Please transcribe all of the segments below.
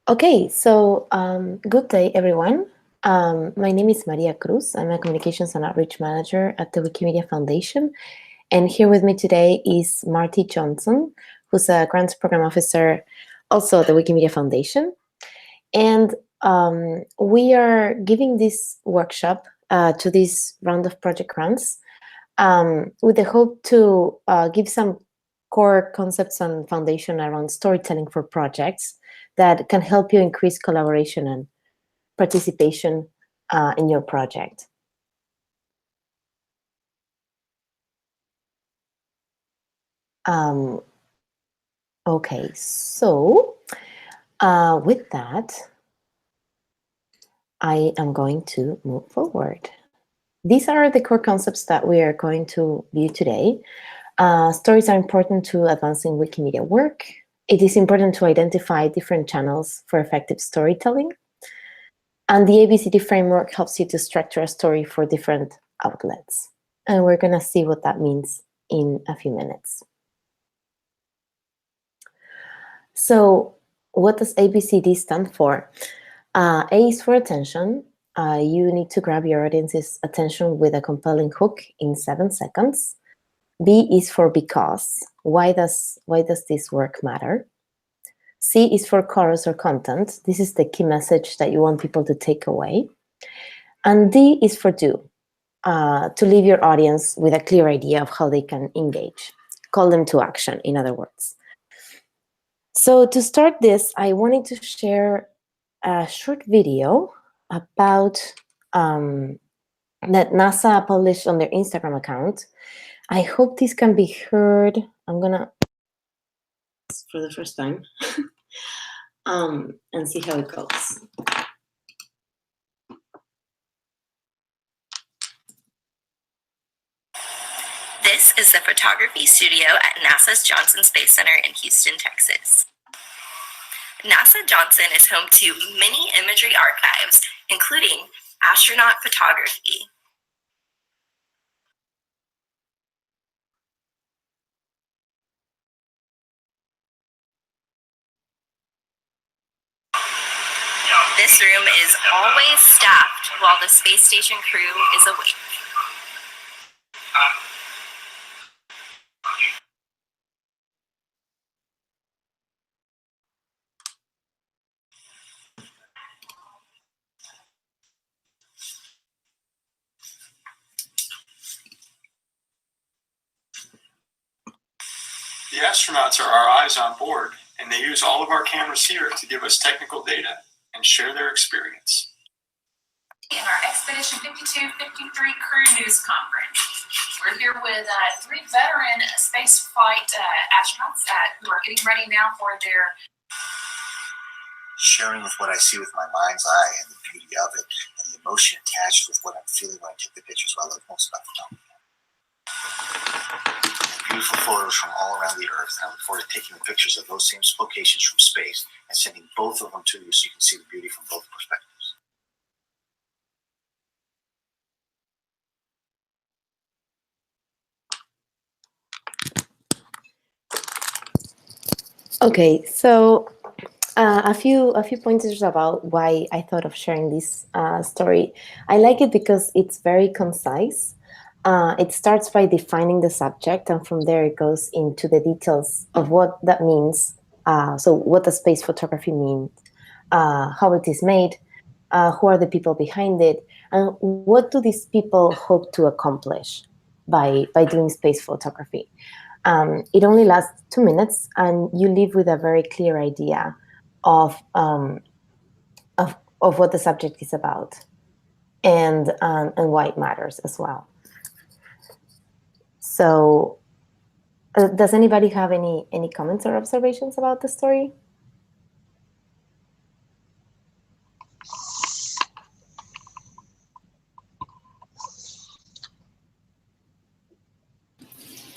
Okay, so good day, everyone. My name is Maria Cruz. I'm a Communications and Outreach Manager at the Wikimedia Foundation. And here with me today is Marty Johnson, who's a Grants Program Officer, also at the Wikimedia Foundation. And we are giving this workshop to this round of project grants with the hope to give some core concepts and foundation around storytelling for projects that can help you increase collaboration and participation in your project. Okay, so with that, I am going to move forward. These are the core concepts that we are going to view today. Stories are important to advancing Wikimedia work. It is important to identify different channels for effective storytelling. And the ABCD framework helps you to structure a story for different outlets. And we're going to see what that means in a few minutes. So what does ABCD stand for? A is for attention. You need to grab your audience's attention with a compelling hook in 7 seconds. B is for because. Why does this work matter? C is for chorus or content. This is the key message that you want people to take away. And D is for do, to leave your audience with a clear idea of how they can engage. Call them to action, in other words. So to start this, I wanted to share a short video about that NASA published on their Instagram account. I hope this can be heard. I'm gonna for the first time and see how it goes. This is the photography studio at NASA's Johnson Space Center in Houston, Texas. NASA Johnson is home to many imagery archives, including astronaut photography. This room is always staffed while the space station crew is awake. The astronauts are our eyes on board, and they use all of our cameras here to give us technical data and share their experience. In our Expedition 52-53 Crew News Conference, we're here with 3 veteran spaceflight astronauts who are getting ready now for their sharing with what I see with my mind's eye and the beauty of it and the emotion attached with what I'm feeling when I take the pictures. What I love most about photography. Beautiful photos from all around the Earth, and I look forward to taking the pictures of those same locations from space and sending both of them to you so you can see the beauty from both perspectives. Okay, so a few pointers about why I thought of sharing this story. I like it because it's very concise. It starts by defining the subject, and from there it goes into the details of what that means. So what does space photography mean? How it is made? Who are the people behind it? And what do these people hope to accomplish by doing space photography? It only lasts 2 minutes, and you leave with a very clear idea of what the subject is about, and why it matters as well. So, does anybody have any comments or observations about the story?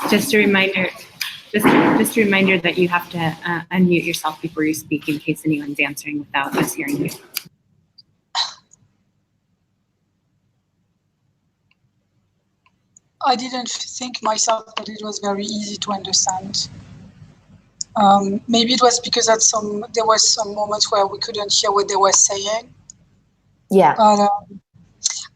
Just a reminder that you have to unmute yourself before you speak in case anyone's answering without us hearing you. I didn't think myself that it was very easy to understand. Maybe it was because there was some moments where we couldn't hear what they were saying. Yeah. But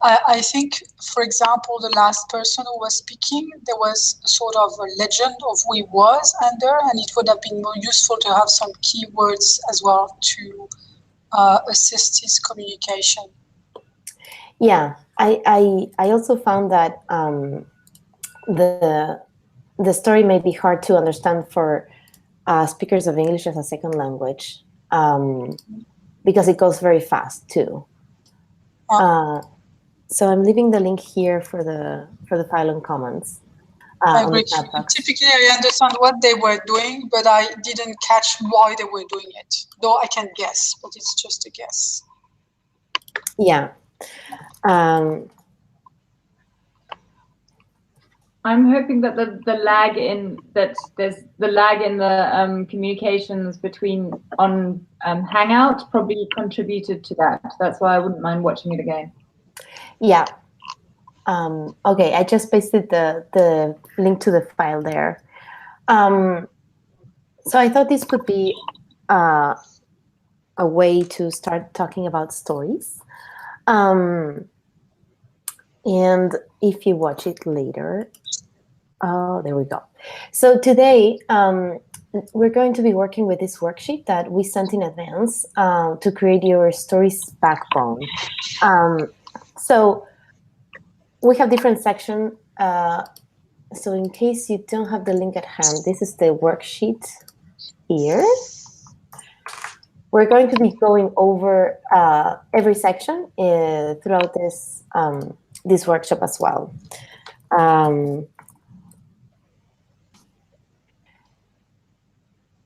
I think, for example, the last person who was speaking, there was sort of a legend of who he was under, and it would have been more useful to have some keywords as well to assist his communication. Yeah, I also found that the story may be hard to understand for speakers of English as a second language because it goes very fast too. So I'm leaving the link here for the file and comments. I agree. Typically, I understand what they were doing, but I didn't catch why they were doing it. Though I can guess, but it's just a guess. Yeah. I'm hoping that the lag in the communications between on Hangout probably contributed to that. That's why I wouldn't mind watching it again. Yeah. Okay, I just pasted the link to the file there. So I thought this could be a way to start talking about stories. And if you watch it later, oh, there we go. So today, we're going to be working with this worksheet that we sent in advance to create your story's backbone. So we have different sections. So in case you don't have the link at hand, this is the worksheet here. We're going to be going over every section throughout this workshop as well.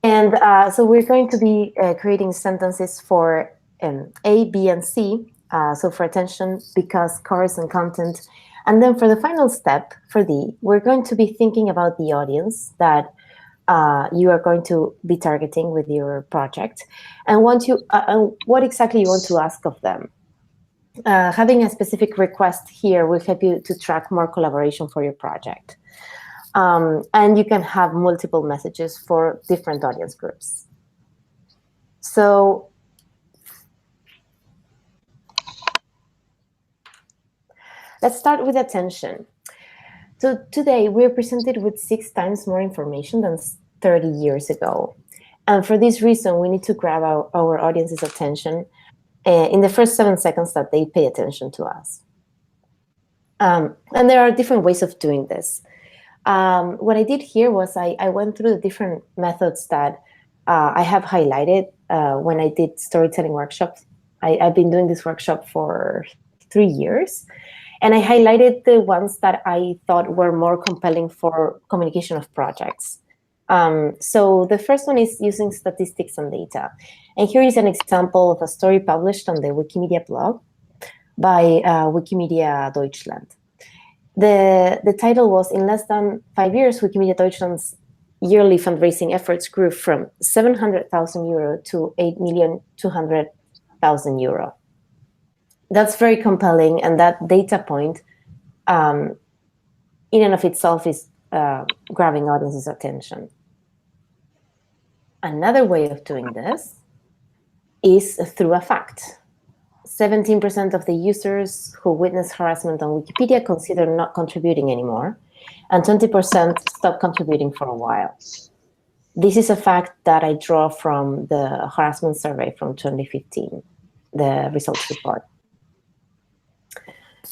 So we're going to be creating sentences for A, B, and C. So for attention, because, cars, and content. And then for the final step, for D, we're going to be thinking about the audience that you are going to be targeting with your project, and what exactly you want to ask of them. Having a specific request here will help you to track more collaboration for your project. And you can have multiple messages for different audience groups. So let's start with attention. So today we're presented with 6 times more information than 30 years ago. And for this reason, we need to grab our audience's attention in the first 7 seconds that they pay attention to us. And there are different ways of doing this. What I did here was I went through the different methods that I have highlighted when I did storytelling workshops. I've been doing this workshop for 3 years. And I highlighted the ones that I thought were more compelling for communication of projects. So the first one is using statistics and data. And here is an example of a story published on the Wikimedia blog by Wikimedia Deutschland. The title was, in less than 5 years, Wikimedia Deutschland's yearly fundraising efforts grew from 700,000 euro to 8,200,000 euro. That's very compelling, and that data point in and of itself is grabbing audience's attention. Another way of doing this is through a fact. 17% of the users who witness harassment on Wikipedia consider not contributing anymore, and 20% stop contributing for a while. This is a fact that I draw from the harassment survey from 2015, the results report.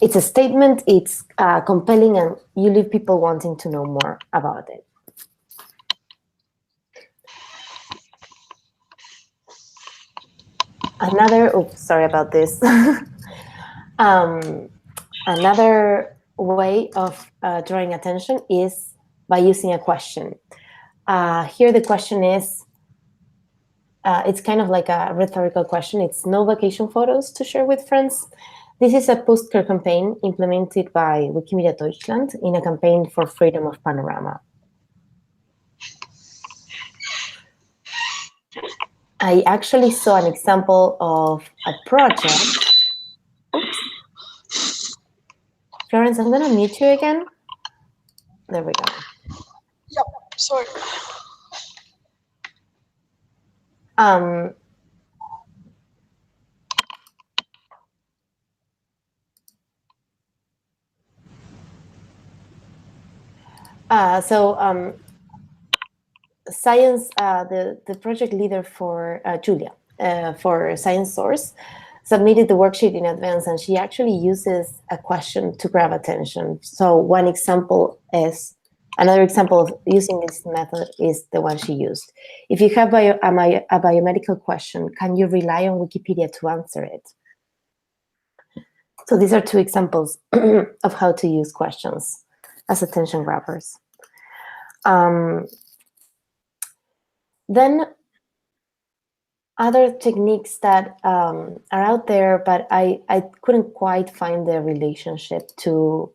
It's a statement, it's compelling, and you leave people wanting to know more about it. Sorry about this. Another way of drawing attention is by using a question. Here the question is, it's kind of like a rhetorical question. It's no vacation photos to share with friends. This is a postcard campaign implemented by Wikimedia Deutschland in a campaign for freedom of panorama. I actually saw an example of a project. Oops. Florence, I'm going to mute you again. There we go. Yep, sorry. Um, Science, the project leader for Julia, for Science Source, submitted the worksheet in advance, and she actually uses a question to grab attention. So one example is, another example of using this method is the one she used. If you have a biomedical question, can you rely on Wikipedia to answer it? So these are two examples of how to use questions as attention grabbers. Then other techniques that are out there, but I couldn't quite find the relationship to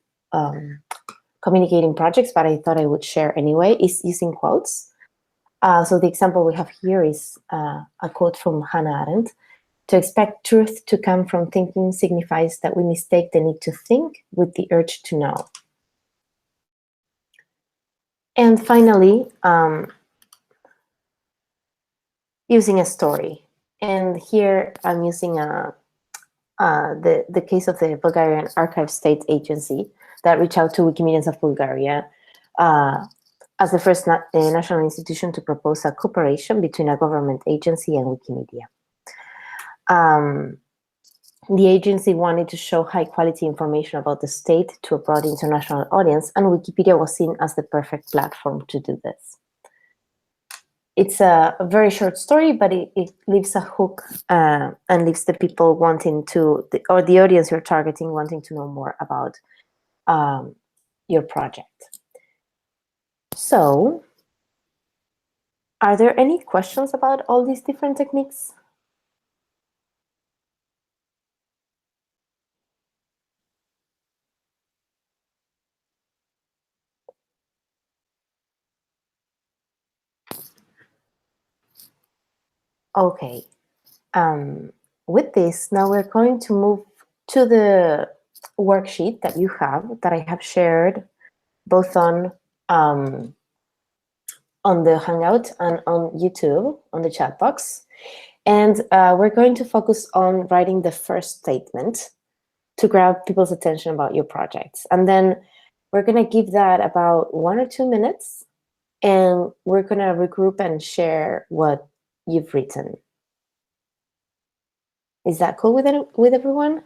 communicating projects, but I thought I would share anyway, is using quotes. So the example we have here is a quote from Hannah Arendt. To expect truth to come from thinking signifies that we mistake the need to think with the urge to know. And finally, using a story. And here I'm using the case of the Bulgarian Archive State Agency that reached out to Wikimedians of Bulgaria as the first national institution to propose a cooperation between a government agency and Wikimedia. The agency wanted to show high quality information about the state to a broad international audience, and Wikipedia was seen as the perfect platform to do this. It's a very short story, but it leaves a hook and leaves the people wanting to, or the audience you're targeting, wanting to know more about your project. So, are there any questions about all these different techniques? Okay. With this, now we're going to move to the worksheet that you have, that I have shared both on the Hangout and on YouTube, on the chat box. And we're going to focus on writing the first statement to grab people's attention about your projects. And then we're going to give that about 1 or 2 minutes, and we're going to regroup and share what you've written. Is that cool with everyone?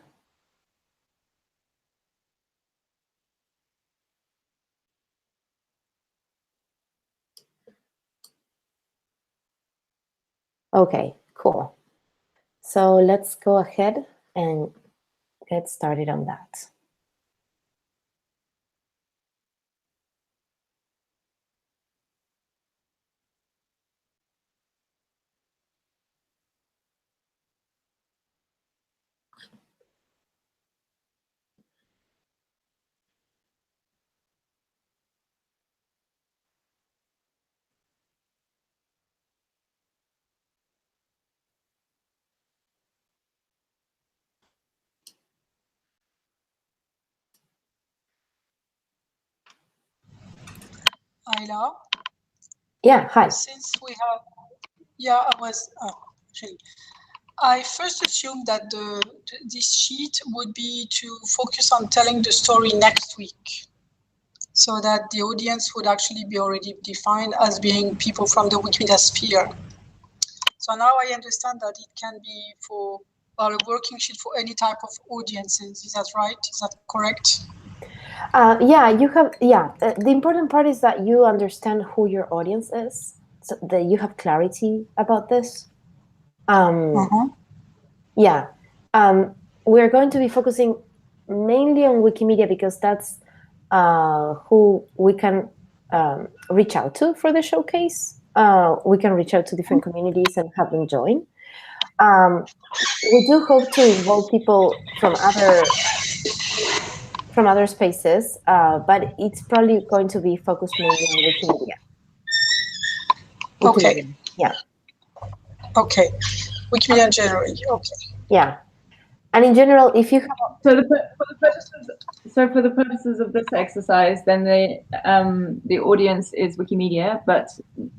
Okay, cool. So let's go ahead and get started on that. Ayla, Yeah, hi. since we have, yeah, I first assumed that this sheet would be to focus on telling the story next week, so that the audience would actually be already defined as being people from the Wikimedia sphere. So now I understand that it can be for, well, a working sheet for any type of audiences. Is that right? Is that correct? Yeah, you have. Yeah, the important part is that you understand who your audience is, so that you have clarity about this. Yeah, we're going to be focusing mainly on Wikimedia because that's who we can reach out to for the showcase. We can reach out to different communities and have them join. We do hope to involve people from other spaces, but it's probably going to be focused mainly on Wikimedia. Okay. Yeah. Okay. Wikimedia generally. Okay. Yeah. And in general, if you have... So for the purposes of this exercise, then the audience is Wikimedia, but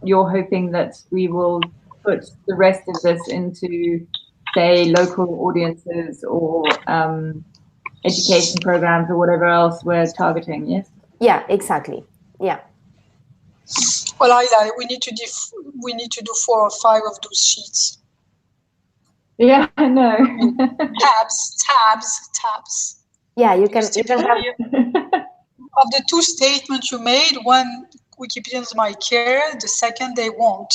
you're hoping that we will put the rest of this into, say, local audiences or education programs or whatever else we're targeting, yes? Yeah, exactly. Yeah. Well, we need to do 4 or 5 of those sheets. Yeah, I know. tabs. Yeah, you can have of the 2 statements you made, one Wikipedians might care, the second they won't.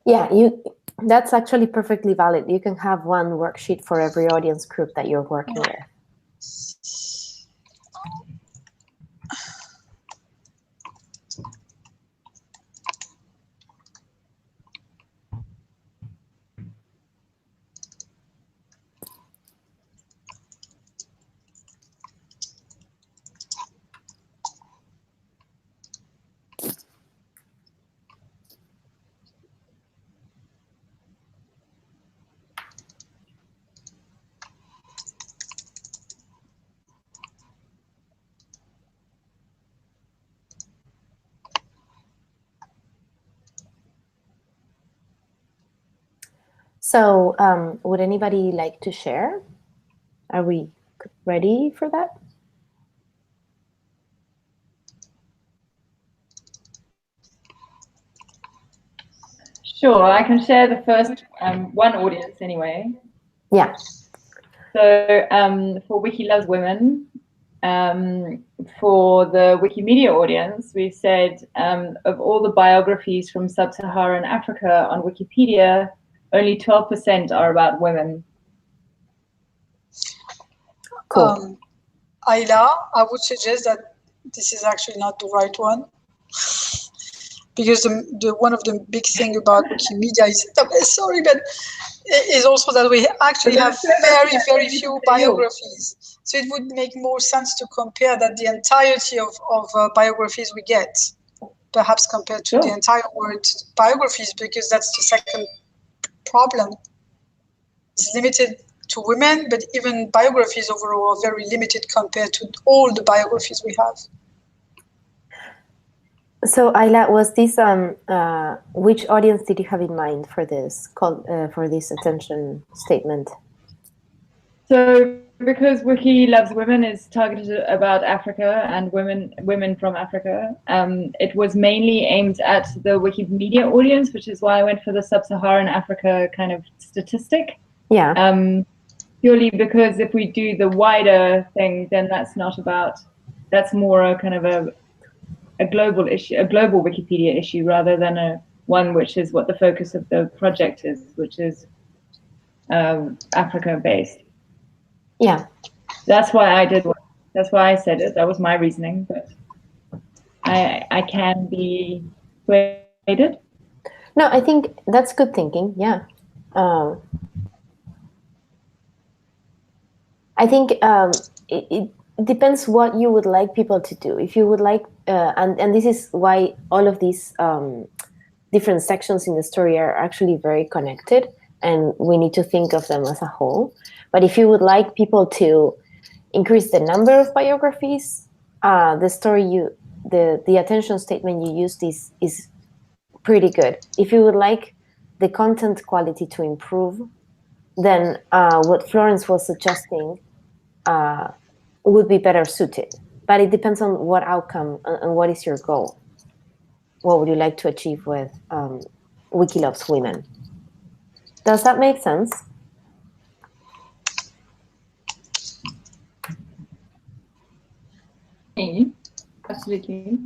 Yeah, that's actually perfectly valid. You can have one worksheet for every audience group that you're working with. So would anybody like to share? Are we ready for that? Sure, I can share the first one audience anyway. Yeah. So for Wiki Loves Women, for the Wikimedia audience, we've said of all the biographies from sub-Saharan Africa on Wikipedia, only 12% are about women. Cool. Ayla, I would suggest that this is actually not the right one. Because the one of the big thing about Wikimedia is, sorry, but is also that we actually have very, very few biographies. So it would make more sense to compare that the entirety of biographies we get, perhaps compared to the entire word biographies, because that's the second problem. It's limited to women, but even biographies overall are very limited compared to all the biographies we have. So Ayla, was this which audience did you have in mind for this for this attention statement? So because Wiki Loves Women is targeted about Africa and women from Africa, it was mainly aimed at the Wikimedia audience, which is why I went for the sub-Saharan Africa kind of statistic. Yeah. Purely because if we do the wider thing, then that's more a kind of a global issue, a global Wikipedia issue, rather than a one which is what the focus of the project is, which is Africa based. Yeah. That's why I did. That's why I said it. That was my reasoning, but I can be persuaded. No, I think that's good thinking. Yeah. I think it depends what you would like people to do. If you would like, and this is why all of these different sections in the story are actually very connected, and we need to think of them as a whole. But if you would like people to increase the number of biographies, the attention statement you used is pretty good. If you would like the content quality to improve, then what Florence was suggesting would be better suited. But it depends on what outcome and what is your goal. What would you like to achieve with Wiki Loves Women? Does that make sense? Absolutely.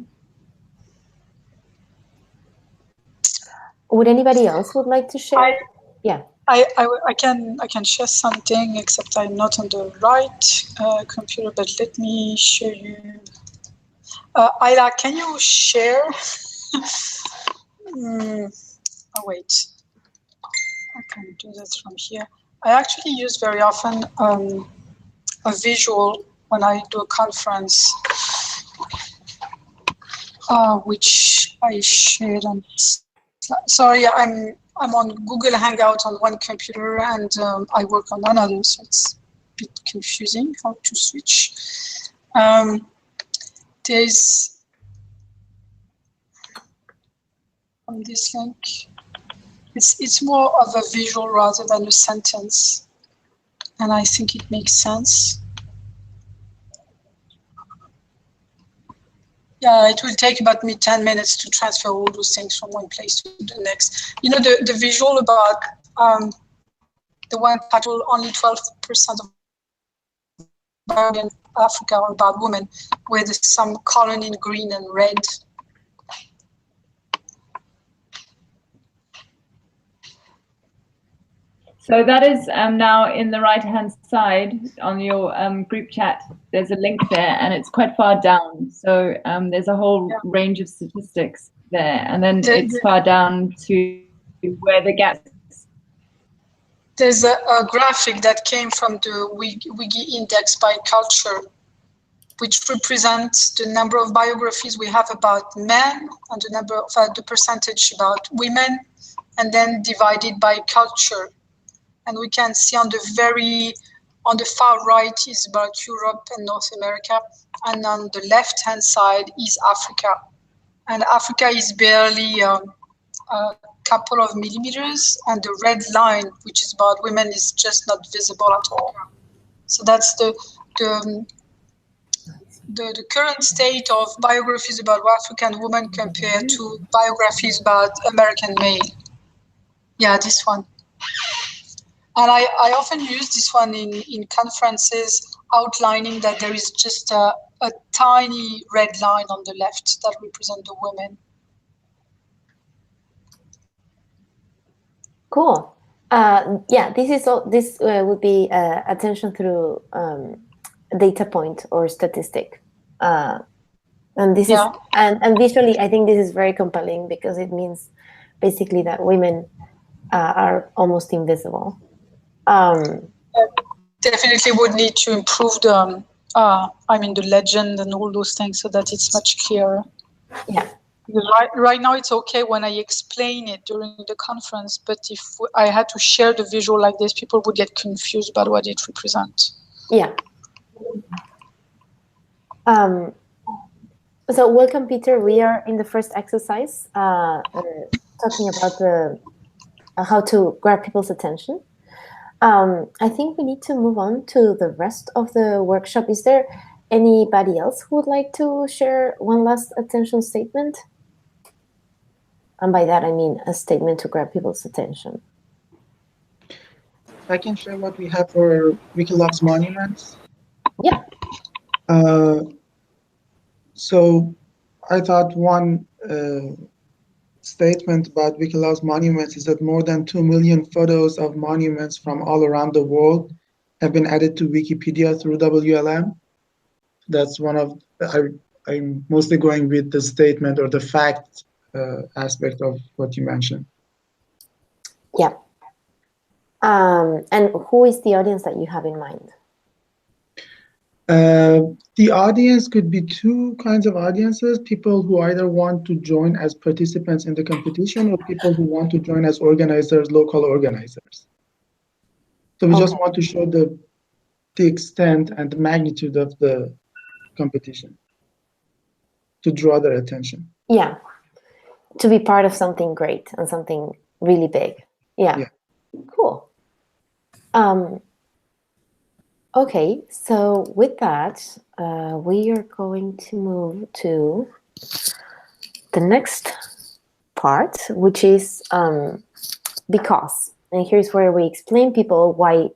Would anybody else would like to share? I can share something, except I'm not on the right computer, but let me show you. Ayla, can you share? Oh, wait. I can do that from here. I actually use very often a visual when I do a conference, which I shared on. Sorry, I'm on Google Hangout on one computer and I work on another, so it's a bit confusing how to switch. There's on this link. It's more of a visual rather than a sentence, and I think it makes sense. Yeah, it will take about 10 minutes to transfer all those things from one place to the next. You know, the visual about the one titled only 12% of in Africa are about women, with some color in green and red. So that is now in the right-hand side on your group chat. There's a link there, and it's quite far down. So there's a whole range of statistics there, and then it's far down to where the gaps. There's a graphic that came from the Wiki index by culture, which represents the number of biographies we have about men and the number of the percentage about women, and then divided by culture. And we can see on the far right is about Europe and North America, and on the left-hand side is Africa. And Africa is barely a couple of millimeters, and the red line, which is about women, is just not visible at all. So that's the current state of biographies about African women compared to biographies about American male. Yeah, this one. And I often use this one in conferences, outlining that there is just a tiny red line on the left that represent the women. Cool. Yeah, this would be attention through data point or statistic. And this is and visually, I think this is very compelling because it means basically that women are almost invisible. Definitely would need to improve the the legend and all those things so that it's much clearer. Yeah. Because right now it's okay when I explain it during the conference, but if I had to share the visual like this, people would get confused about what it represents. Yeah. So welcome, Peter. We are in the first exercise talking about how to grab people's attention. I think we need to move on to the rest of the workshop. Is there anybody else who would like to share one last attention statement? And by that, I mean a statement to grab people's attention. I can share what we have for Wikilove's monuments. Yeah. So I thought one statement about Wikilove's monuments is that more than 2 million photos of monuments from all around the world have been added to Wikipedia through WLM. That's one of, I'm mostly going with the statement or the fact aspect of what you mentioned. Yeah. And who is the audience that you have in mind? The audience could be two kinds of audiences: people who either want to join as participants in the competition or people who want to join as organizers, local organizers. So we just want to show the extent and the magnitude of the competition to draw their attention. Yeah, to be part of something great and something really big. Yeah. Cool. Okay, so with that, we are going to move to the next part, which is because. And here's where we explain people why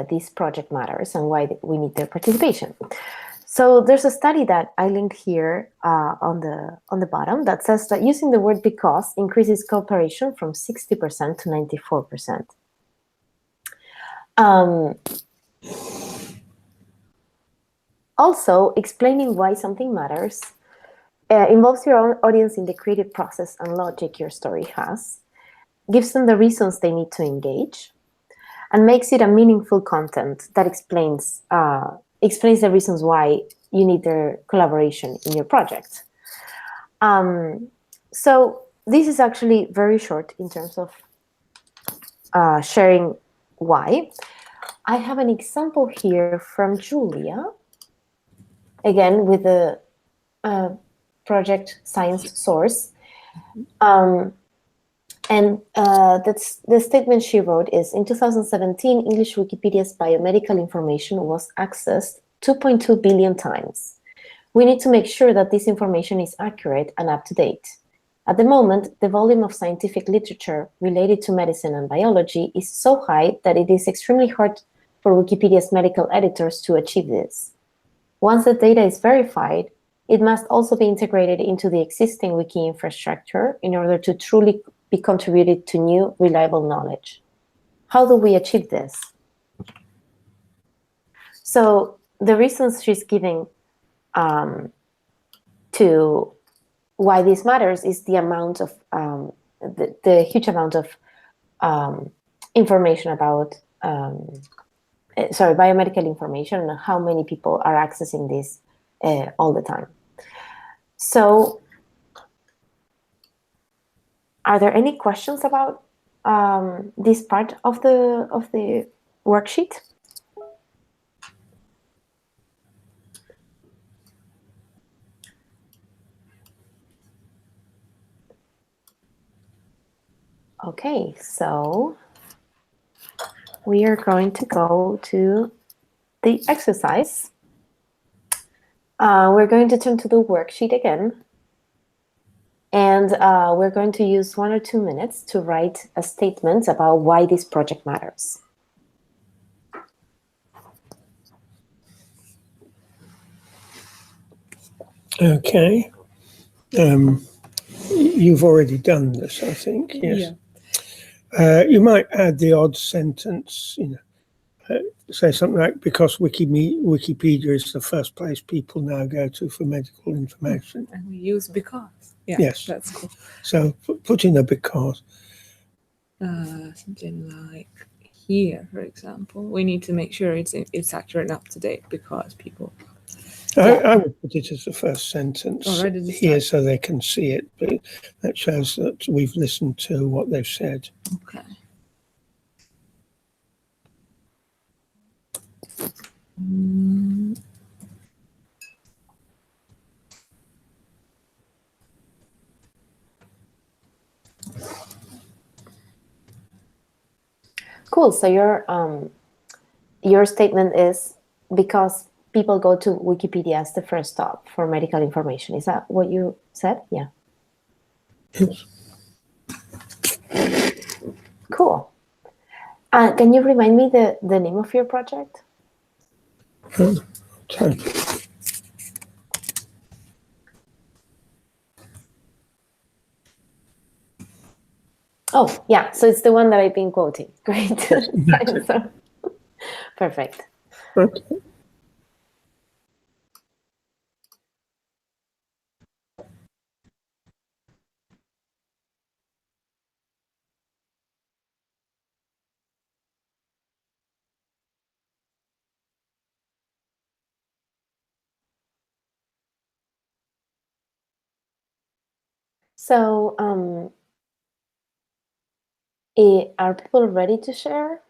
this project matters and why we need their participation. So there's a study that I linked here on the bottom that says that using the word because increases cooperation from 60% to 94%. Also, explaining why something matters involves your own audience in the creative process and logic your story has, gives them the reasons they need to engage, and makes it a meaningful content that explains the reasons why you need their collaboration in your project. So this is actually very short in terms of sharing why. I have an example here from Julia, again with the project science source. And that's the statement she wrote is, in 2017, English Wikipedia's biomedical information was accessed 2.2 billion times. We need to make sure that this information is accurate and up to date. At the moment, the volume of scientific literature related to medicine and biology is so high that it is extremely hard for Wikipedia's medical editors to achieve this. Once the data is verified, it must also be integrated into the existing wiki infrastructure in order to truly be contributed to new, reliable knowledge. How do we achieve this? So the reasons she's giving to why this matters is the amount of the huge amount of information about biomedical information and how many people are accessing this all the time. So are there any questions about this part of the worksheet? Okay, so we are going to go to the exercise. We're going to turn to the worksheet again. And we're going to use 1 or 2 minutes to write a statement about why this project matters. Okay. You've already done this, I think. Yes. Yeah. You might add the odd sentence, say something like, because Wikipedia is the first place people now go to for medical information. And we use because. Yeah, yes. That's cool. So put in a because. Something like here, for example, we need to make sure it's accurate and up to date because people. I would put it as the first sentence here start? so they can see it, but that shows that we've listened to what they've said. Okay. Cool. So your statement is because people go to Wikipedia as the first stop for medical information. Is that what you said? Yeah. Yes. Cool. Can you remind me the name of your project? Oh, yeah. So it's the one that I've been quoting. Great. So, perfect. Okay. So, are people ready to share?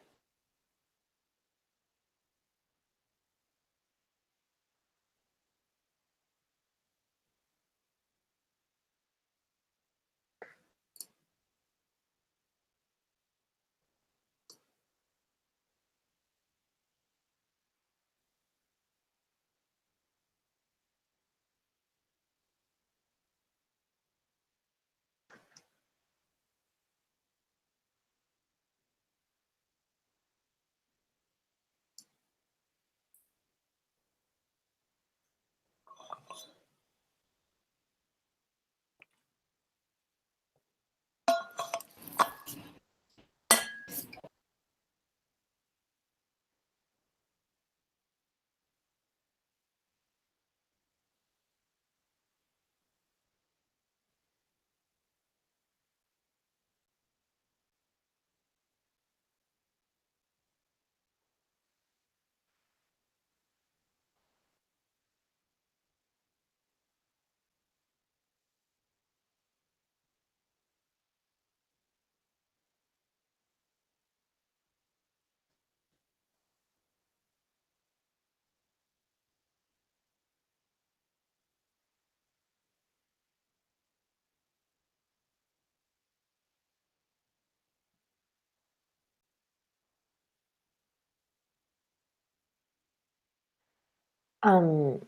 Um,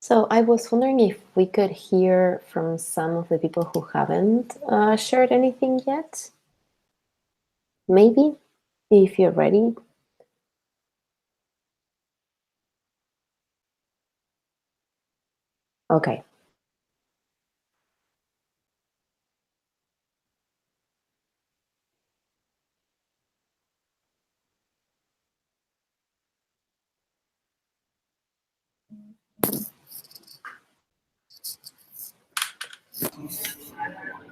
So I was wondering if we could hear from some of the people who haven't shared anything yet. Maybe, if you're ready. Okay.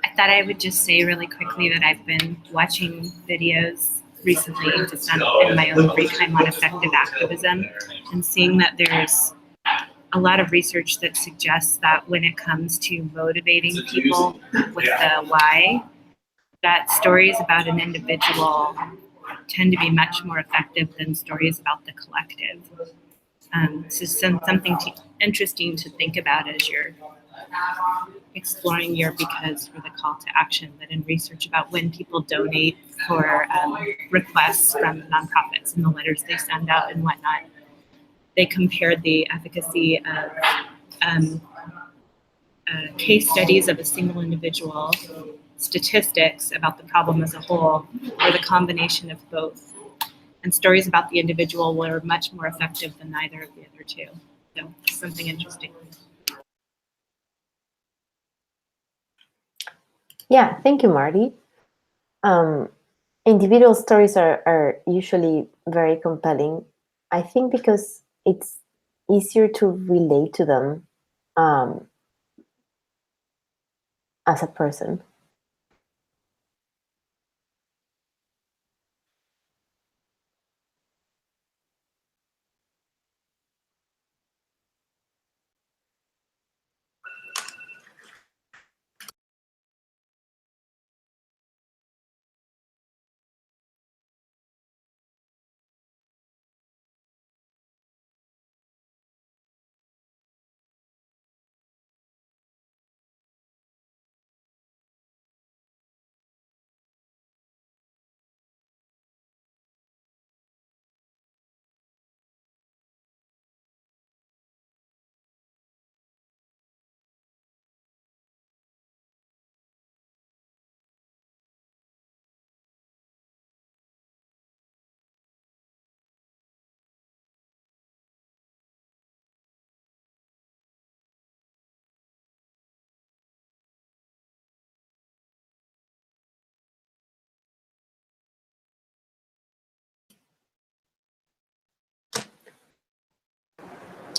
I thought I would just say really quickly that I've been watching videos recently just in my own free time on effective activism, and seeing that there's a lot of research that suggests that when it comes to motivating people with the why, that stories about an individual tend to be much more effective than stories about the collective. So something interesting to think about as you're exploring your because for the call to action, that in research about when people donate for requests from nonprofits and the letters they send out and whatnot, they compared the efficacy of case studies of a single individual, statistics about the problem as a whole, or the combination of both. And stories about the individual were much more effective than either of the other two. So something interesting. Yeah, thank you, Marty. Individual stories are usually very compelling, I think, because it's easier to relate to them as a person.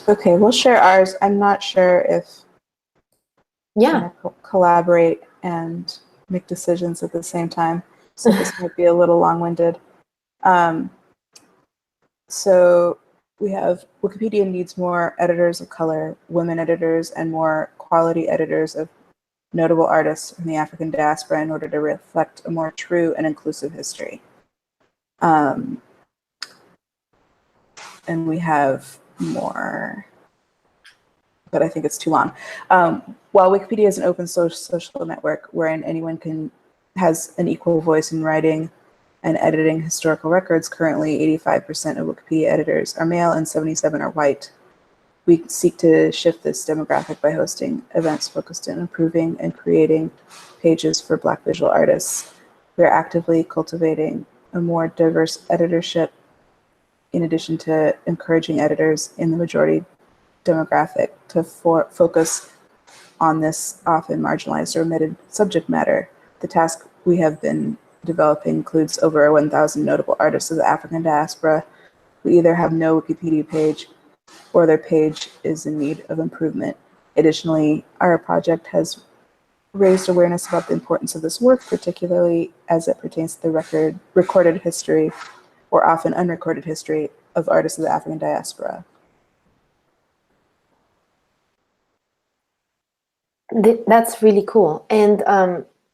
Okay, we'll share ours. I'm not sure if Yeah, collaborate and make decisions at the same time. So this might be a little long-winded. So we have Wikipedia needs more editors of color, women editors, and more quality editors of notable artists from the African diaspora in order to reflect a more true and inclusive history. And we have more, but I think it's too long. While Wikipedia is an open social network wherein anyone has an equal voice in writing and editing historical records, currently 85% of Wikipedia editors are male and 77% are white. We seek to shift this demographic by hosting events focused on improving and creating pages for Black visual artists. We're actively cultivating a more diverse editorship in addition to encouraging editors in the majority demographic to focus on this often marginalized or omitted subject matter. The task we have been developing includes over 1,000 notable artists of the African diaspora who either have no Wikipedia page or their page is in need of improvement. Additionally, our project has raised awareness about the importance of this work, particularly as it pertains to the recorded history or often unrecorded history of artists of the African diaspora. That's really cool. And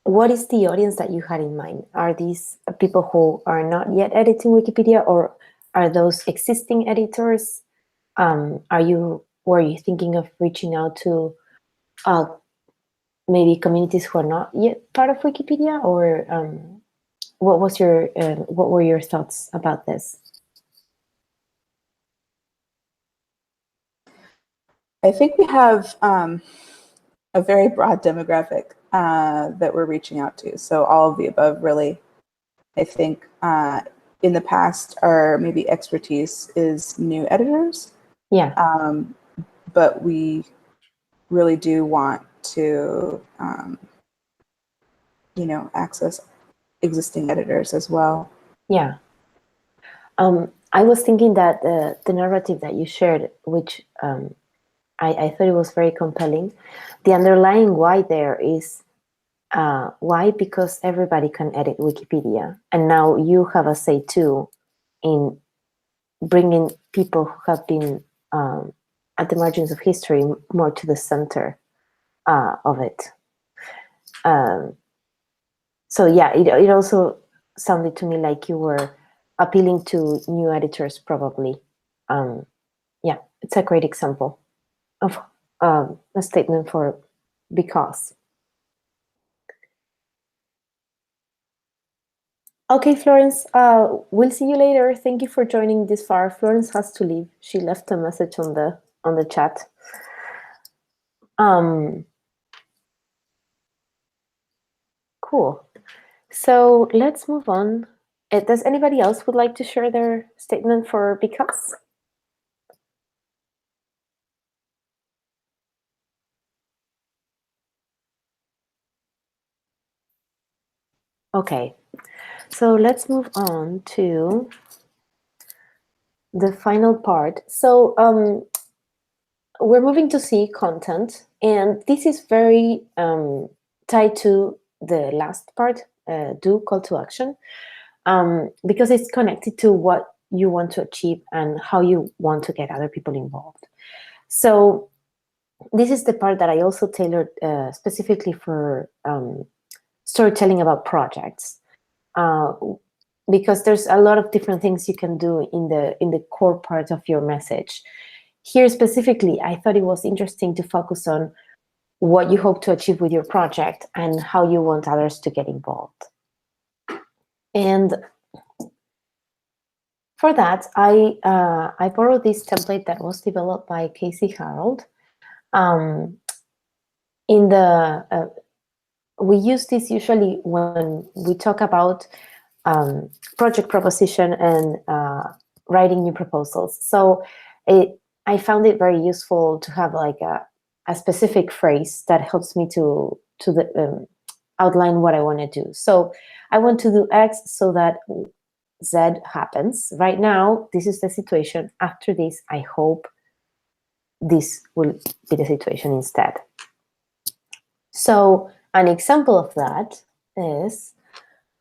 what is the audience that you had in mind? Are these people who are not yet editing Wikipedia, or are those existing editors? Were you thinking of reaching out to maybe communities who are not yet part of Wikipedia, or what were your thoughts about this? I think we have a very broad demographic that we're reaching out to. So all of the above, really. I think in the past, our maybe expertise is new editors. Yeah. But we really do want to, access existing editors as well. Yeah. I was thinking that the narrative that you shared, which I thought it was very compelling, the underlying why there is why, because everybody can edit Wikipedia. And now you have a say too in bringing people who have been at the margins of history more to the center of it. So yeah, it also sounded to me like you were appealing to new editors, probably. Yeah, it's a great example of a statement for because. Okay, Florence, we'll see you later. Thank you for joining this far. Florence has to leave. She left a message on the chat. Cool. So let's move on. Does anybody else would like to share their statement for because? Okay, so let's move on to the final part. So we're moving to see content, and this is very tied to the last part, do call to action, because it's connected to what you want to achieve and how you want to get other people involved. So this is the part that I also tailored specifically for storytelling about projects, because there's a lot of different things you can do in the core part of your message. Here specifically, I thought it was interesting to focus on what you hope to achieve with your project and how you want others to get involved. And for that, I borrowed this template that was developed by Casey Harold. We use this usually when we talk about project proposition and writing new proposals. So I found it very useful to have like a specific phrase that helps me to outline what I want to do. So I want to do X so that Z happens. Right now, this is the situation. After this, I hope this will be the situation instead. So an example of that is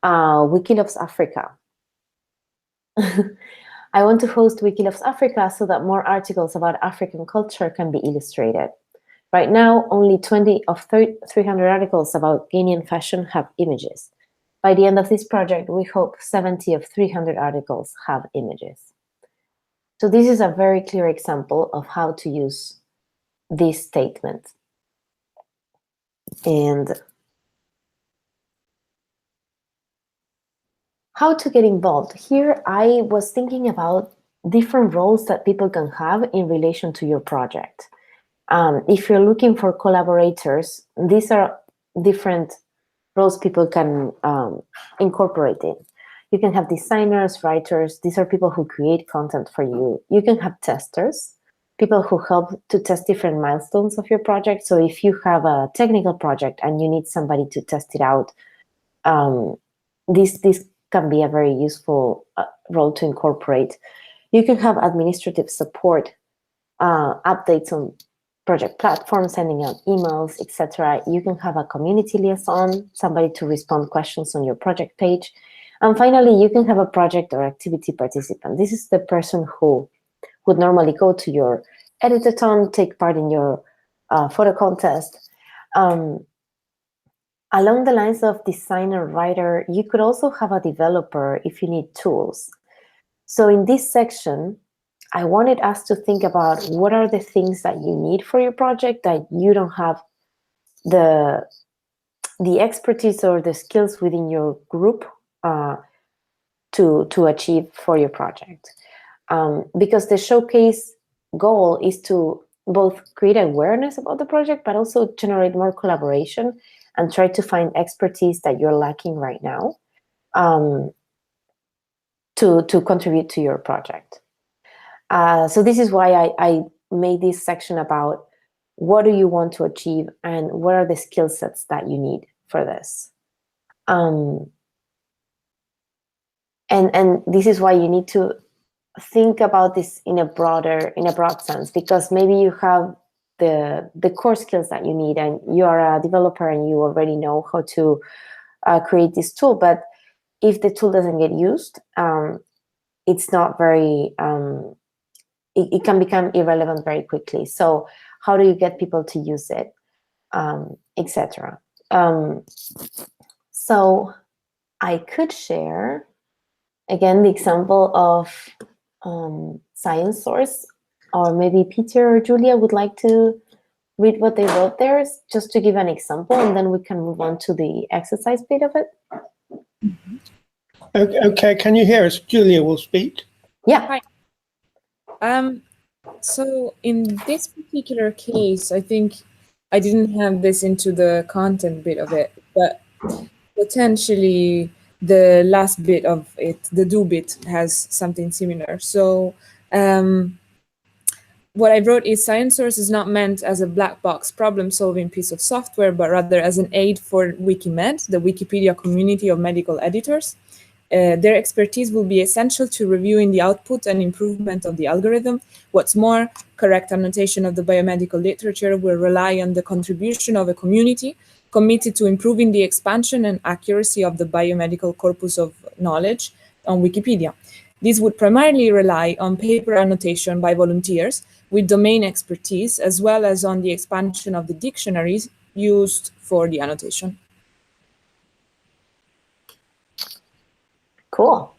Wiki Loves Africa. I want to host Wiki Loves Africa so that more articles about African culture can be illustrated. Right now, only 20 of 300 articles about Ghanaian fashion have images. By the end of this project, we hope 70 of 300 articles have images. So this is a very clear example of how to use this statement. And how to get involved. Here, I was thinking about different roles that people can have in relation to your project. If you're looking for collaborators, these are different roles people can incorporate in. You can have designers, writers. These are people who create content for you. You can have testers, people who help to test different milestones of your project. So if you have a technical project and you need somebody to test it out, this can be a very useful role to incorporate. You can have administrative support, updates on project platforms, sending out emails, etc. You can have a community liaison, somebody to respond questions on your project page. And finally, you can have a project or activity participant. This is the person who would normally go to your editathon, take part in your photo contest, Along the lines of designer, writer, you could also have a developer if you need tools. So in this section, I wanted us to think about what are the things that you need for your project that you don't have the expertise or the skills within your group to achieve for your project. Because the showcase goal is to both create awareness about the project, but also generate more collaboration and try to find expertise that you're lacking right now to contribute to your project. So this is why I made this section about what do you want to achieve and what are the skill sets that you need for this. And this is why you need to think about this in a broad sense, because maybe you have the core skills that you need and you are a developer and you already know how to create this tool, but if the tool doesn't get used, it's not very it can become irrelevant very quickly. So how do you get people to use it, etc. So I could share again the example of Science Source, or maybe Peter or Julia would like to read what they wrote there, just to give an example, and then we can move on to the exercise bit of it. Okay, can you hear us? Julia will speak. Yeah. Hi. So in this particular case, I think I didn't have this into the content bit of it, but potentially the last bit of it, the do bit, has something similar. So what I wrote is Science Source is not meant as a black box problem-solving piece of software, but rather as an aid for Wikimed, the Wikipedia community of medical editors. Their expertise will be essential to reviewing the output and improvement of the algorithm. What's more, correct annotation of the biomedical literature will rely on the contribution of a community committed to improving the expansion and accuracy of the biomedical corpus of knowledge on Wikipedia. These would primarily rely on paper annotation by volunteers with domain expertise, as well as on the expansion of the dictionaries used for the annotation. Cool.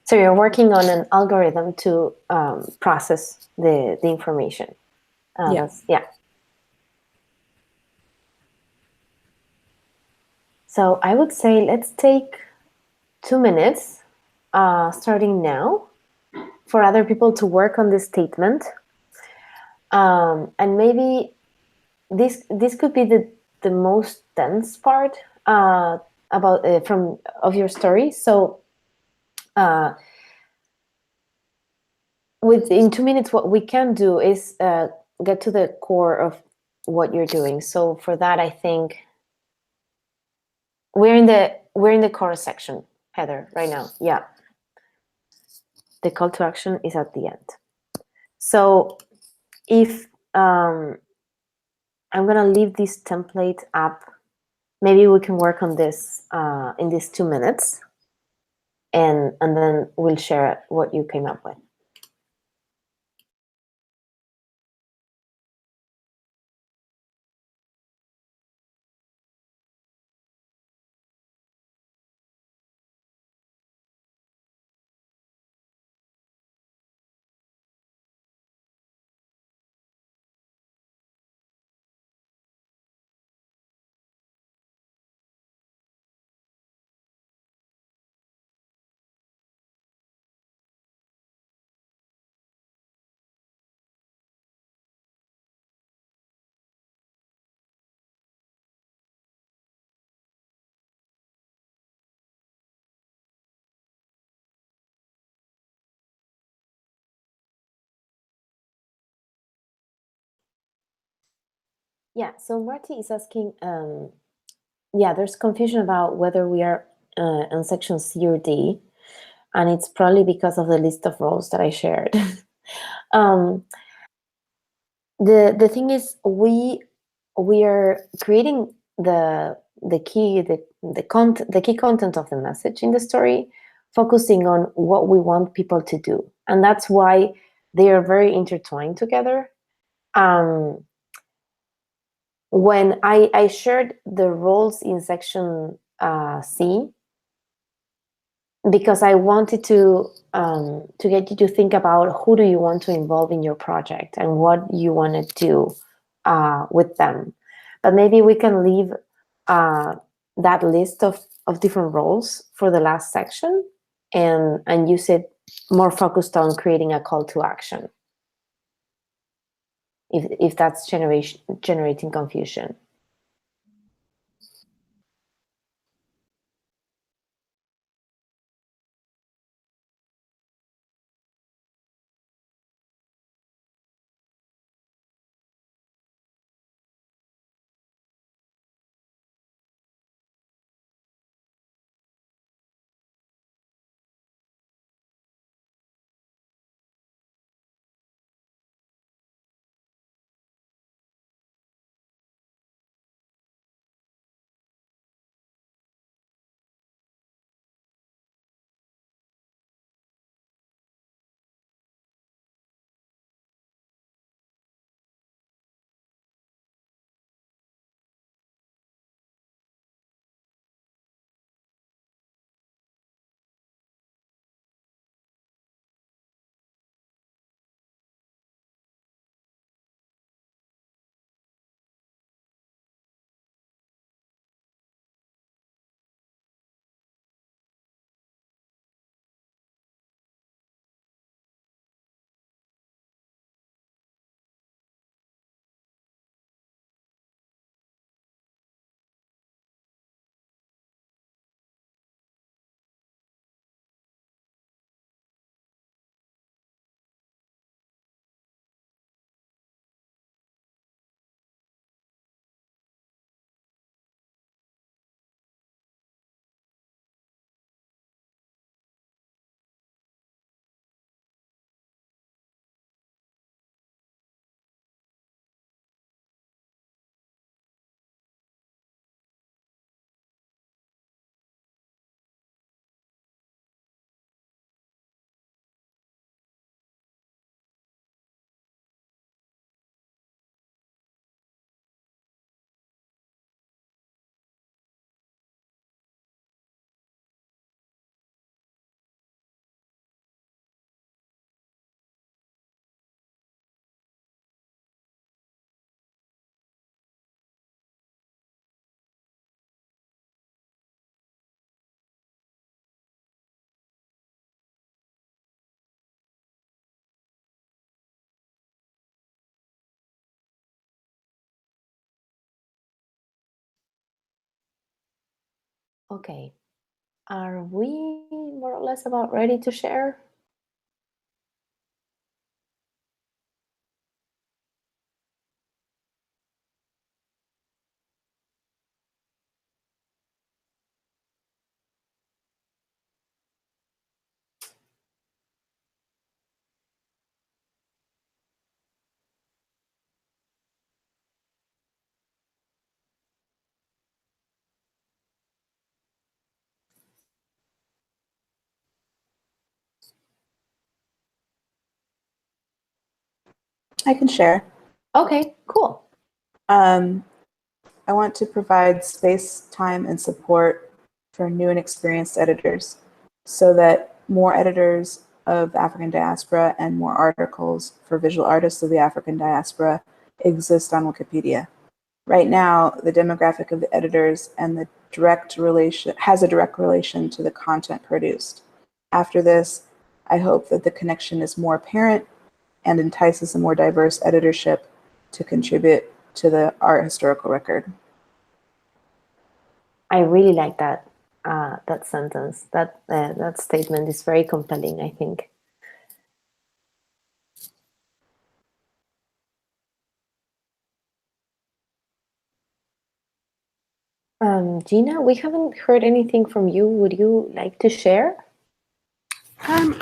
So you're working on an algorithm to process the information. Yes. Yeah. So I would say let's take 2 minutes, starting now, for other people to work on this statement. And maybe this could be the most dense part about of your story. So in 2 minutes, what we can do is get to the core of what you're doing. So for that, I think we're in the core section, Heather, right now. Yeah. The call to action is at the end. So if I'm gonna leave this template up, maybe we can work on this in these 2 minutes, and then we'll share what you came up with. Yeah, so Marty is asking, yeah, there's confusion about whether we are on section C or D, and it's probably because of the list of roles that I shared. The thing is, we are creating the key content of the message in the story, focusing on what we want people to do, and that's why they are very intertwined together. when I shared the roles in section C, because I wanted to get you to think about who do you want to involve in your project and what you want to do with them. But maybe we can leave that list of different roles for the last section and use it more focused on creating a call to action. If that's generating confusion. Okay, are we more or less about ready to share? I can share. Okay, cool. I want to provide space, time, and support for new and experienced editors so that more editors of African diaspora and more articles for visual artists of the African diaspora exist on Wikipedia. Right now, the demographic of the editors and the has a direct relation to the content produced. After this, I hope that the connection is more apparent and entices a more diverse editorship to contribute to the art historical record. I really like that that sentence. That statement is very compelling, I think. Gina, we haven't heard anything from you. Would you like to share? Can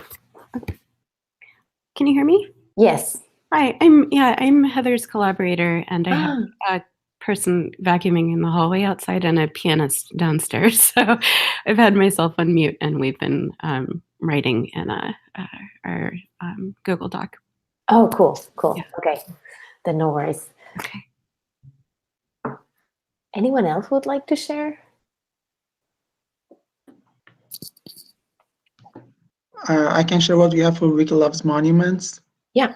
you hear me? Yes. Hi, I'm Heather's collaborator, and I have a person vacuuming in the hallway outside and a pianist downstairs. So I've had myself on mute, and we've been writing in our Google Doc. Oh, cool. Yeah. Okay, then no worries. Okay. Anyone else would like to share? I can share what we have for Wiki Loves Monuments. Yeah.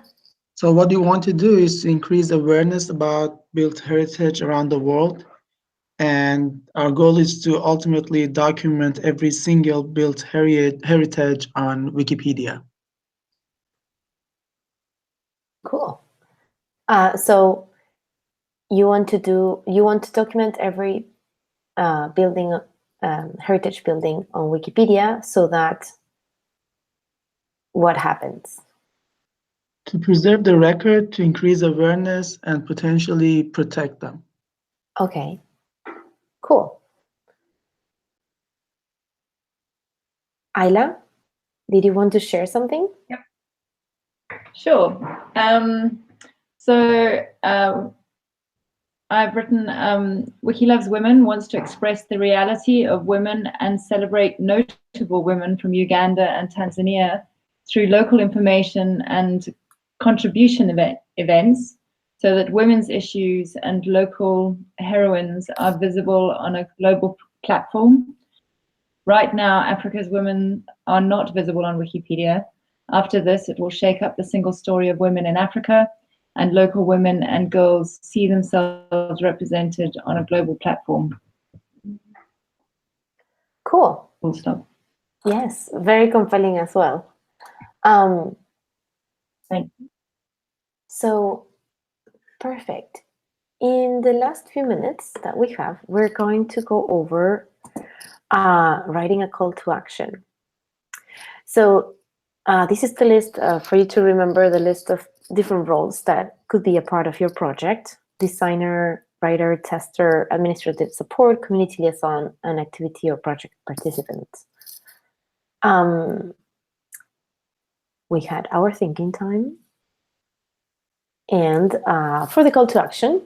So what we want to do is to increase awareness about built heritage around the world. And our goal is to ultimately document every single built heritage on Wikipedia. Cool. So you want to document every building, heritage building on Wikipedia, so that what happens? To preserve the record, to increase awareness, and potentially protect them. Okay, cool. Ayla, did you want to share something? Yep. Sure. I've written, Wiki Loves Women wants to express the reality of women and celebrate notable women from Uganda and Tanzania through local information and contribution events, so that women's issues and local heroines are visible on a global platform. Right now, Africa's women are not visible on Wikipedia. After this, it will shake up the single story of women in Africa, and local women and girls see themselves represented on a global platform. Cool. Full stop. Yes, very compelling as well. So, perfect. In the last few minutes that we have, we're going to go over writing a call to action. So this is the list for you to remember, the list of different roles that could be a part of your project: designer, writer, tester, administrative support, community liaison, and activity or project participant. We had our thinking time. And for the call to action,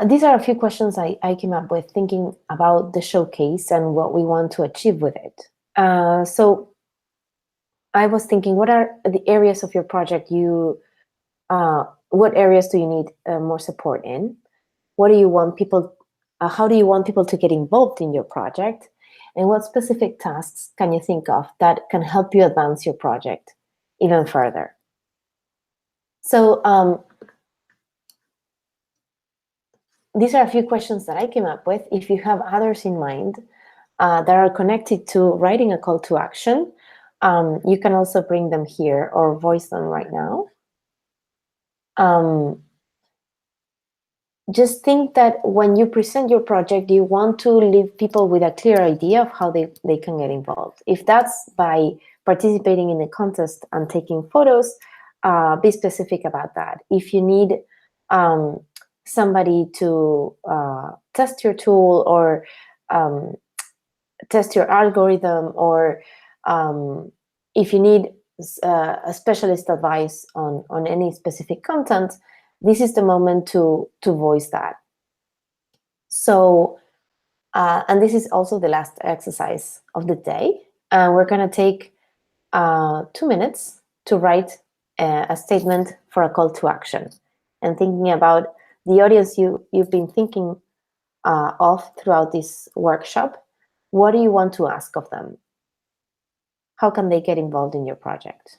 these are a few questions I came up with thinking about the showcase and what we want to achieve with it. So I was thinking, what are the areas of your project what areas do you need more support in? What do you want people, how do you want people to get involved in your project? And what specific tasks can you think of that can help you advance your project even further? So these are a few questions that I came up with. If you have others in mind that are connected to writing a call to action, you can also bring them here or voice them right now. Just think that when you present your project, you want to leave people with a clear idea of how they can get involved. If that's by participating in the contest and taking photos, be specific about that. If you need somebody to test your tool or test your algorithm, or if you need a specialist advice on any specific content, this is the moment to voice that. So, and this is also the last exercise of the day. We're going to take 2 minutes to write a statement for a call to action, and thinking about the audience you've been thinking of throughout this workshop. What do you want to ask of them? How can they get involved in your project?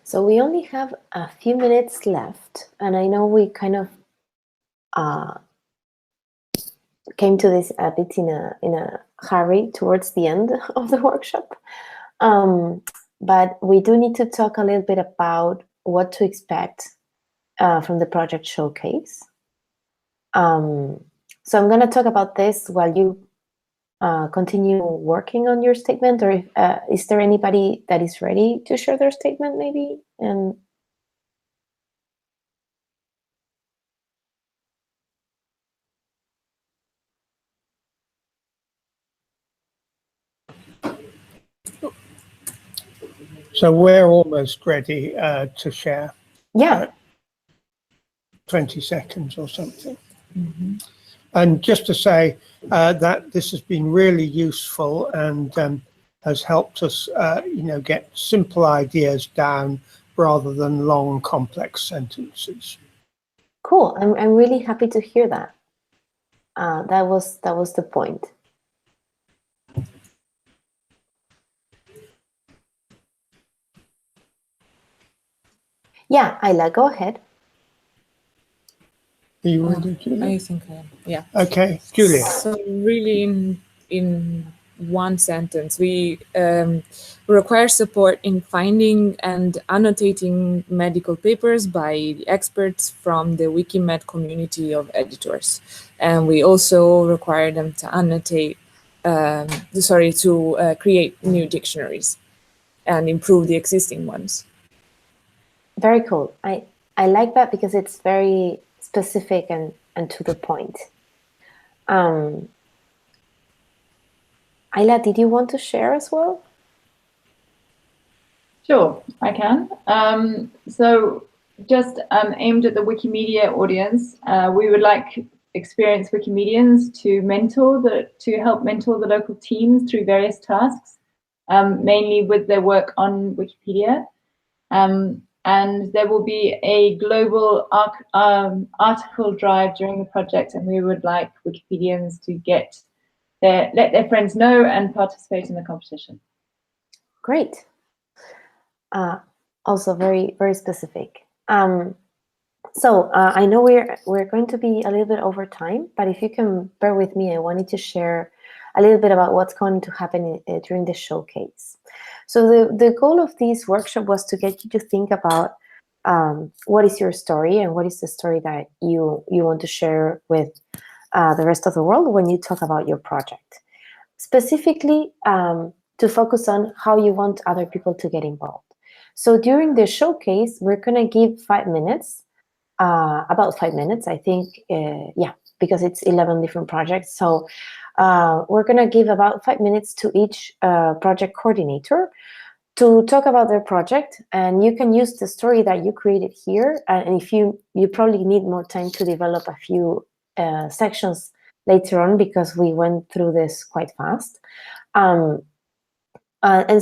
So we only have a few minutes left, and I know we kind of came to this a bit in a hurry towards the end of the workshop. But we do need to talk a little bit about what to expect from the project showcase. So I'm going to talk about this while you continue working on your statement, or is there anybody that is ready to share their statement maybe? And So we're almost ready to share. yeah. 20 seconds or something. Mm-hmm. And just to say that this has been really useful and has helped us, get simple ideas down rather than long, complex sentences. Cool. I'm really happy to hear that. That was the point. Yeah, Ayla, go ahead. Are you ready, Julia? I think I am. Yeah. Okay, Julia. So really, in one sentence, we require support in finding and annotating medical papers by experts from the Wikimed community of editors, and we also require them to annotate, create new dictionaries and improve the existing ones. Very cool. I like that because it's very specific and to the point. Ayla, did you want to share as well? Sure, I can. So just aimed at the Wikimedia audience, we would like experienced Wikimedians to help mentor the local teams through various tasks, mainly with their work on Wikipedia. And there will be a global article drive during the project, and we would like Wikipedians to let their friends know and participate in the competition. Great. Also very, very specific. So I know we're going to be a little bit over time, but if you can bear with me, I wanted to share a little bit about what's going to happen during the showcase. So the goal of this workshop was to get you to think about what is your story and what is the story that you want to share with the rest of the world when you talk about your project. Specifically, to focus on how you want other people to get involved. So during the showcase, we're going to give 5 minutes, about 5 minutes, I think, because it's 11 different projects. So we're going to give about 5 minutes to each project coordinator to talk about their project, and you can use the story that you created here. And if you probably need more time to develop a few sections later on, because we went through this quite fast. And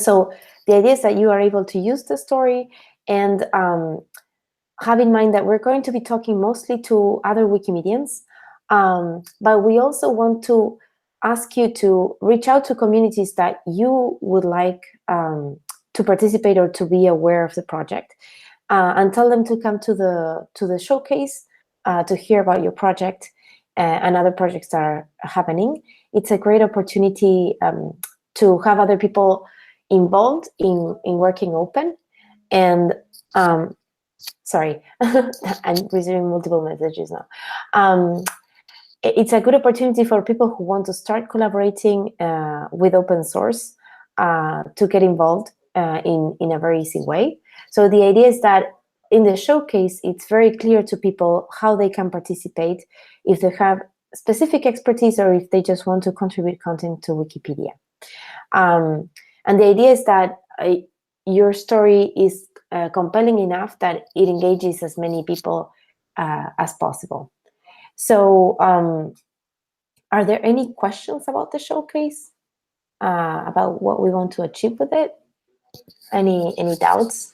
so the idea is that you are able to use the story and have in mind that we're going to be talking mostly to other Wikimedians, but we also want to ask you to reach out to communities that you would like to participate or to be aware of the project, and tell them to come to the showcase to hear about your project and other projects that are happening. It's a great opportunity to have other people involved in working open. And sorry, I'm receiving multiple messages now. It's a good opportunity for people who want to start collaborating with open source to get involved in a very easy way. So the idea is that in the showcase, it's very clear to people how they can participate if they have specific expertise or if they just want to contribute content to Wikipedia. And the idea is that your story is compelling enough that it engages as many people as possible. So are there any questions about the showcase, about what we want to achieve with it? Any doubts?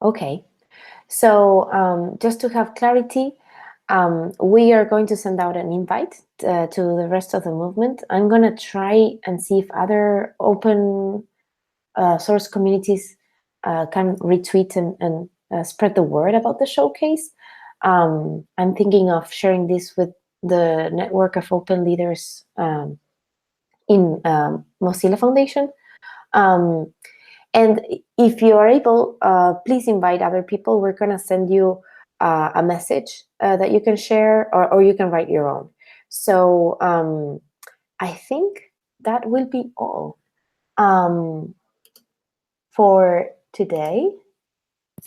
Okay, so just to have clarity, we are going to send out an invite to the rest of the movement. I'm going to try and see if other open source communities can retweet and spread the word about the showcase. I'm thinking of sharing this with the network of open leaders in Mozilla Foundation. And if you are able, please invite other people. We're going to send you a message that you can share, or you can write your own. So I think that will be all for today.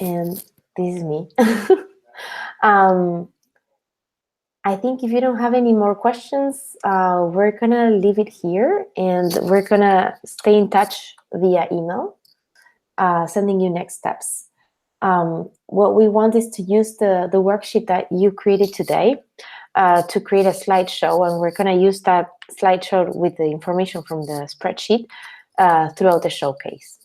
And this is me. I think if you don't have any more questions, we're going to leave it here, and we're going to stay in touch via email, sending you next steps. What we want is to use the worksheet that you created today to create a slideshow, and we're going to use that slideshow with the information from the spreadsheet throughout the showcase.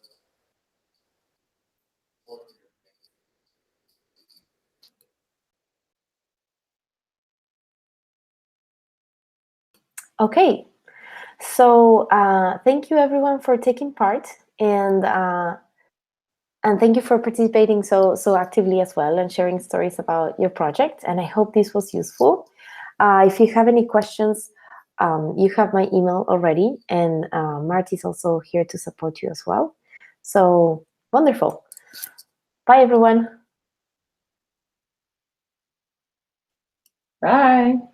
Okay, so thank you everyone for taking part, and thank you for participating so actively as well and sharing stories about your project. And I hope this was useful. If you have any questions, you have my email already, and Marty is also here to support you as well. So wonderful. Bye, everyone. Bye.